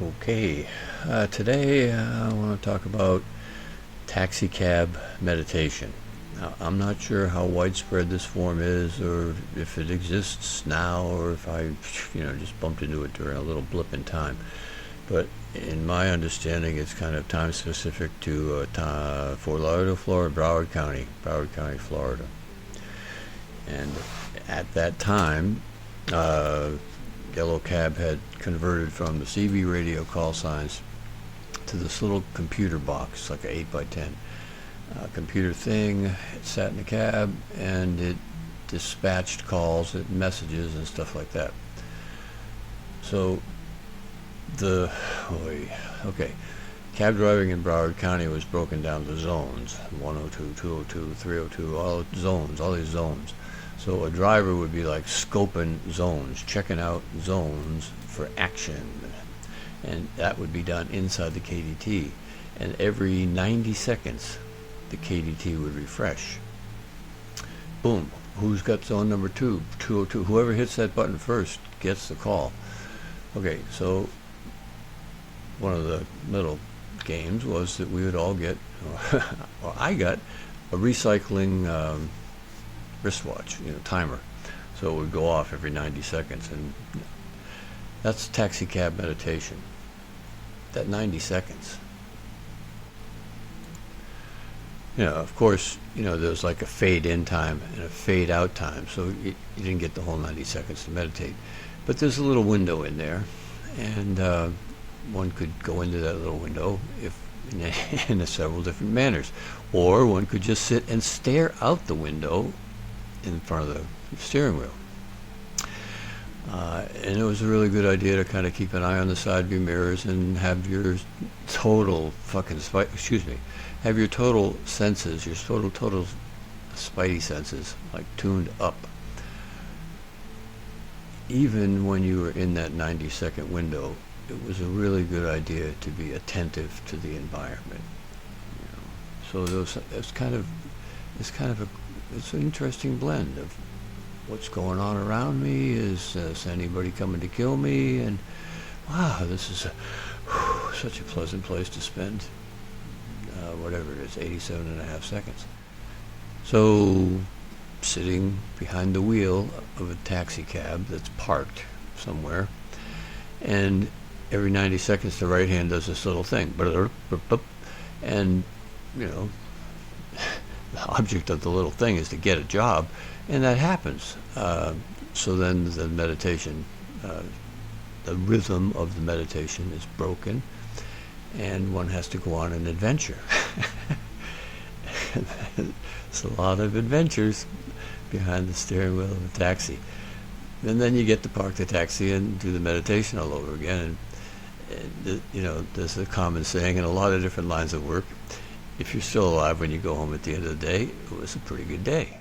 Okay, today I want to talk about taxi cab meditation. Now, I'm not sure how widespread this form is, or if it exists now, or if I, just bumped into it during a little blip in time. But in my understanding, it's kind of time specific to Fort Lauderdale, Florida, Broward County, Florida. And at that time, uh, Yellow Cab had converted from the CB radio call signs to this little computer box, like an 8 by 10 computer thing. It sat in the cab and it dispatched calls and messages and stuff like that. So okay, cab driving in Broward County was broken down to zones: 102, 202, 302, all zones, all these zones. So a driver would be like scoping zones, checking out zones for action, and that would be done inside the KDT. And every 90 seconds, the KDT would refresh. Boom, who's got zone number 202? Whoever hits that button first gets the call. Okay, so one of the little games was that we would all get, or I got, a recycling wristwatch, timer. So it would go off every 90 seconds, and that's taxi cab meditation. That 90 seconds. Of course, there's like a fade in time and a fade out time, so you didn't get the whole 90 seconds to meditate. But there's a little window in there, and one could go into that little window in several different manners. Or one could just sit and stare out the window in front of the steering wheel. And it was a really good idea to kind of keep an eye on the side view mirrors and have your total have your total senses, your total spidey senses, like, tuned up. Even when you were in that 90-second window, it was a really good idea to be attentive to the environment. So it's an interesting blend of what's going on around me. Is anybody coming to kill me? And wow, this is such a pleasant place to spend whatever it is, 87 and a half seconds. So sitting behind the wheel of a taxi cab that's parked somewhere, and every 90 seconds the right hand does this little thing, and the object of the little thing is to get a job, and that happens. So then the meditation, the rhythm of the meditation is broken, and one has to go on an adventure. It's a lot of adventures behind the steering wheel of a taxi. And then you get to park the taxi and do the meditation all over again. And there's a common saying in a lot of different lines of work: if you're still alive when you go home at the end of the day, it was a pretty good day.